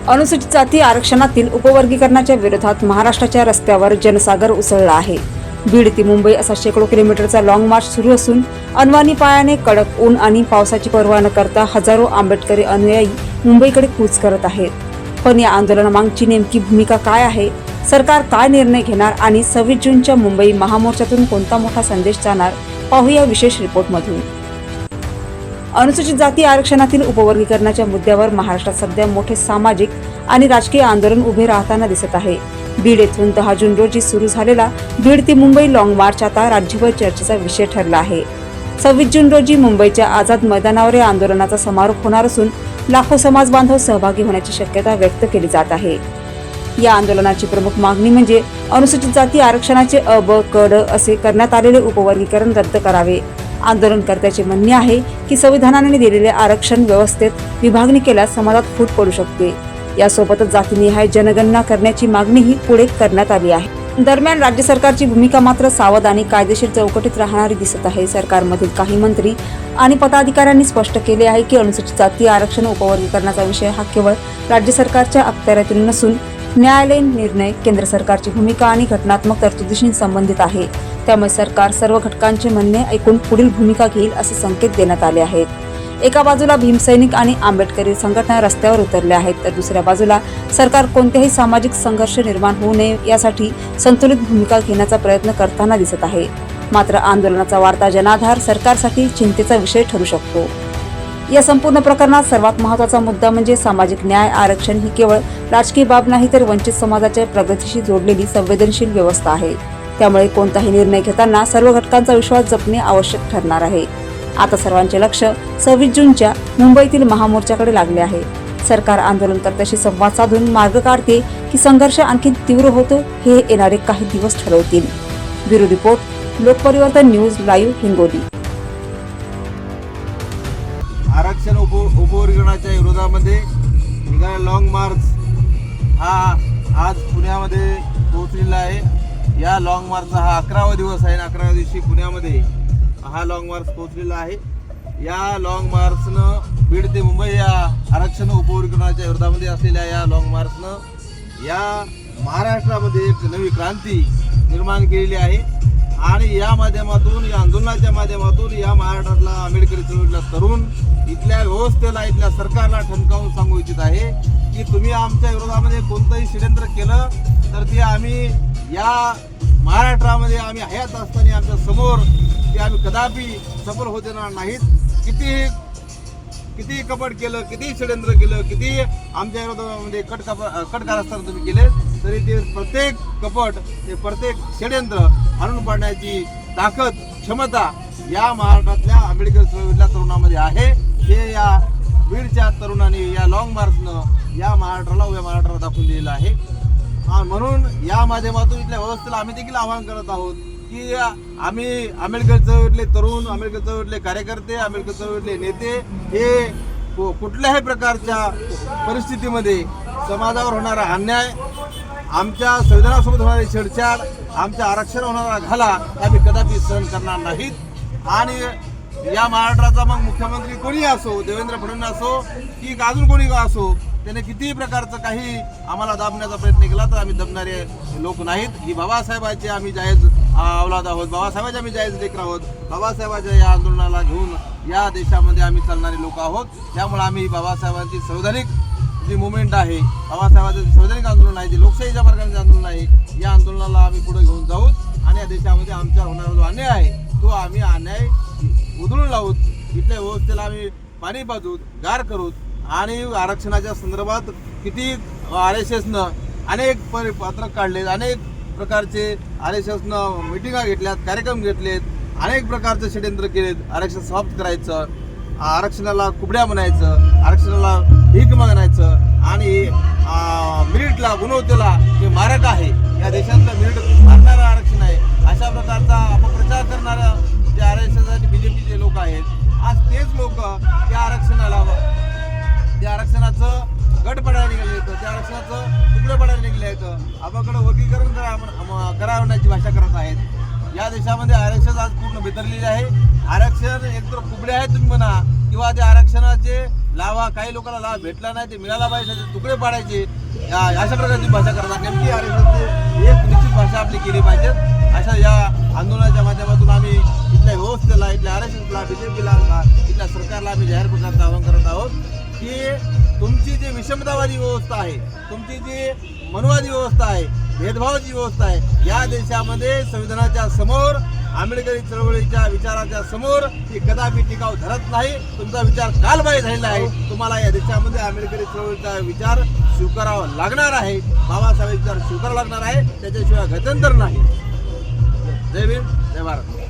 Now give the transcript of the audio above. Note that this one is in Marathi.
अनुसूचित जाती आरक्षणातील उपवर्गीकरणाच्या विरोधात महाराष्ट्राच्या रस्त्यावर जनसागर उसळला आहे. बीड ते मुंबई असा शेकडो किलोमीटरचा लॉंग मार्च सुरू असून अनवाणी पायाने कडक ऊन आणि पावसाची पर्वा न करता हजारो आंबेडकरी अनुयायी मुंबईकडे कूच करत आहेत. पण या आंदोलनामागची नेमकी भूमिका काय आहे, सरकार काय निर्णय घेणार आणि 26 जूनच्या मुंबई महामोर्चातून कोणता मोठा संदेश जाणार, पाहूया विशेष रिपोर्टमधून. अनुसूचित जाती आरक्षणातील उपवर्गीकरणाच्या मुद्द्यावर महाराष्ट्रात सध्या मोठे सामाजिक आणि राजकीय आंदोलन उभे राहताना दिसत आहे. बीड येथून 10 जून रोजी सुरू झालेला बीड ते मुंबई लॉंग मार्च आता राज्यभर चर्चेचा विषय ठरला आहे. 26 जून रोजी मुंबईच्या आझाद मैदानावर या आंदोलनाचा समारोप होणार असून लाखो समाज बांधव सहभागी होण्याची शक्यता व्यक्त केली जात आहे. या आंदोलनाची प्रमुख मागणी म्हणजे अनुसूचित जाती आरक्षणाचे अ, ब, क, ड असे करण्यात आलेले उपवर्गीकरण रद्द करावे. आंदोलनकर्त्याचे म्हणणे आहे की संविधानाने दिलेले आरक्षण व्यवस्थेत विभागणी केल्यास समाजात फूट पडू शकते. यासोबतच जातीनिहाय जनगणना करण्याची मागणीही पुढे करण्यात आली आहे. दरम्यान राज्य सरकारची भूमिका मात्र सावध आणि कायदेशीर चौकटीत राहणारी दिसत आहे. सरकारमधील काही मंत्री आणि पदाधिकाऱ्यांनी स्पष्ट केले आहे की अनुसूचित जाती आरक्षण उपवर्गीकरणाचा विषय हा केवळ राज्य सरकारच्या अखत्यारीतील नसून न्यायालयीन निर्णय, केंद्र सरकारची भूमिका आणि घटनात्मक तरतुदीशी संबंधित आहे. त्यामुळे सरकार सर्व घटकांचे म्हणणे ऐकून पुढील भूमिका घेईल असे संकेत देण्यात आले आहेत. एका बाजूला भीमसैनिक आणि आंबेडकरी संघटना रस्त्यावर उतरल्या आहेत, तर दुसऱ्या बाजूला सरकार कोणत्याही सामाजिक संघर्ष निर्माण होऊ नये यासाठी संतुलित भूमिका घेण्याचा प्रयत्न करताना दिसत आहे. मात्र आंदोलनाचा वाढता जनाधार सरकारसाठी चिंतेचा विषय ठरू शकतो. या संपूर्ण प्रकरणात सर्वात महत्त्वाचा मुद्दा म्हणजे सामाजिक न्याय. आरक्षण ही केवळ राजकीय बाब नाही, तर वंचित समाजाच्या प्रगतीशी जोडलेली संवेदनशील व्यवस्था आहे. त्यामुळे कोणताही निर्णय घेताना सर्व घटकांचा विश्वास जपणे आवश्यक ठरणार आहे. आता सर्वांचे लक्ष 26 जूनच्या मुंबईतील महामोर्चाकडे लागले आहे. सरकार आंदोलनकर्त्याशी संवाद साधून मार्ग काढते की संघर्ष आणखी तीव्र होतो, हे येणारे काही दिवस ठरवतील. Bureau report, Lokparivartan news live, Hingoli. आरक्षण उपवर्गीकरणाच्या विरोधामध्ये निघालेला लॉंग मार्च हा आज पुण्यामध्ये पोहोचलेला आहे. या लॉंग मार्चचा हा 11वा दिवस आहे आणि 11व्या दिवशी पुण्यामध्ये हा लॉंग मार्च पोहोचलेला आहे. या लॉंग मार्चनं बीड ते मुंबई या आरक्षण उपवर्गीकरणाच्या विरोधामध्ये असलेल्या या लॉंग मार्चनं या महाराष्ट्रामध्ये एक नवी क्रांती निर्माण केलेली आहे. आणि या माध्यमातून, या आंदोलनाच्या माध्यमातून या महाराष्ट्रातला आंबेडकरी चळवळीतला तरुण इथल्या व्यवस्थेला, इथल्या सरकारला ठणकावून सांगू इच्छित आहे की तुम्ही आमच्या विरोधामध्ये कोणतंही षड्यंत्र केलं तर ते आम्ही या महाराष्ट्रामध्ये आम्ही हयात असताना आमच्या समोर ते आम्ही कदापि सफल होत येणार नाहीत. किती कपट केलं, किती षड्यंत्र केलं, किती आमच्या विरोधामध्ये कटकारस्थान तुम्ही केले तरी ते प्रत्येक कपट, ते प्रत्येक षड्यंत्र हाणून पाडण्याची ताकद, क्षमता या महाराष्ट्रातल्या आंबेडकर चळवळीतल्या तरुणामध्ये आहे. हे या बीडच्या तरुणांनी या लॉंग मार्चनं या महाराष्ट्राला, उभ्या महाराष्ट्राला दाखवून दिलेलं आहे. म्हणून या माध्यमातून इथल्या व्यवस्थेला आम्ही देखील आवाहन करत आहोत की आम्ही आंबेडकर चळवळीतले तरुण, आंबेडकर चळवळीतले कार्यकर्ते, आंबेडकर चळवळीतले नेते हे कुठल्याही प्रकारच्या परिस्थितीमध्ये समाजावर होणारा अन्याय, आमच्या संविधानासोबत होणारी छेडछाड, आमच्या आरक्षण होणारा घाला आम्ही कदापि सहन करणार नाहीत. आणि या महाराष्ट्राचा मग मुख्यमंत्री कोणी असो, देवेंद्र फडणवीस असो की अजून कोणी असो, त्याने कितीही प्रकारचं काही आम्हाला दाबण्याचा प्रयत्न केला तर आम्ही दबणारे लोक नाहीत. ही बाबासाहेबांचे आम्ही जायज औलाद आहोत, बाबासाहेबांचे आम्ही जायज लेकर आहोत. बाबासाहेबांच्या या आंदोलनाला घेऊन या देशामध्ये आम्ही चालणारे लोक आहोत. त्यामुळे आम्ही बाबासाहेबांची संवैधानिक जी मुवमेंट आहे, बाबासाहेबांचं संवैधानिक आंदोलन आहे, जे लोकशाहीच्या मार्गाने आंदोलन आहे, या आंदोलनाला आम्ही पुढे घेऊन जाऊत आणि या देशामध्ये आमच्यावर होणारा जो अन्याय आहे तो आम्ही अन्याय उधळून लावूत. इथल्या व्यवस्थेला आम्ही पाणी पाजूत, गार करूत. आणि आरक्षणाच्या संदर्भात किती RSSनं अनेक पत्रक काढलेत, अनेक प्रकारचे RSSनं मिटिंगा घेतल्यात, कार्यक्रम घेतलेत, अनेक प्रकारचे षड्यंत्र केलेत. आरक्षण समाप्त करायचं, आरक्षणाला कुबड्या म्हणायचं, आरक्षणाला भीक मागण्याचं आणि मिरिटला, गुणवत्तेला हे मारक आहे. या देशातलं मिरिट मारणारं आरक्षण आहे. अशा प्रकारचा अपप्रचार करणाऱ्या जे RSS आणि BJPचे लोक आहेत, आज तेच लोक त्या आरक्षणाचं गट पडायला निघाले आहेत, त्या आरक्षणाचं तुकडे पडायला निघले आहेत, आपाकडे वर्गीकरण करावण्याची भाषा करत आहेत. या देशामध्ये RSS आज पूर्ण बिथरलेली आहे. आरक्षण एकतर कुबडे आहेत तुम्ही म्हणा किंवा त्या आरक्षणाचे लावा काही लोकांना लाभ भेटला नाही ते मिळाला पाहिजे त्याचे तुकडे पाडायचे अशा प्रकारची भाषा करतात. नेमकी आरक्षणाची एक निश्चित भाषा आपली केली पाहिजे. अशा या आंदोलनाच्या माध्यमातून आम्ही इथल्या व्यवस्थेला, इथल्या आरक्षणाला, बीजेपीला, इथल्या सरकारला आम्ही जाहीर प्रकारचं आवाहन करत आहोत की तुमची जी विषमतावादी व्यवस्था आहे, तुमची जी मनवादी व्यवस्था आहे, भेदभावाची व्यवस्था आहे, या देशामध्ये संविधानाच्या समोर, आंबेडकरी चळवळीच्या विचाराच्या समोर ही कदापि टिकाव धरत नाही. तुमचा विचार कालबाह्य झालेला आहे. तुम्हाला या देशामध्ये आंबेडकरी चळवळीचा विचार स्वीकारावा लागणार आहे. बाबासाहेब विचार स्वीकारावा लागणार आहे. त्याच्याशिवाय गत्यंतर नाही. जय भीम, जय भारत.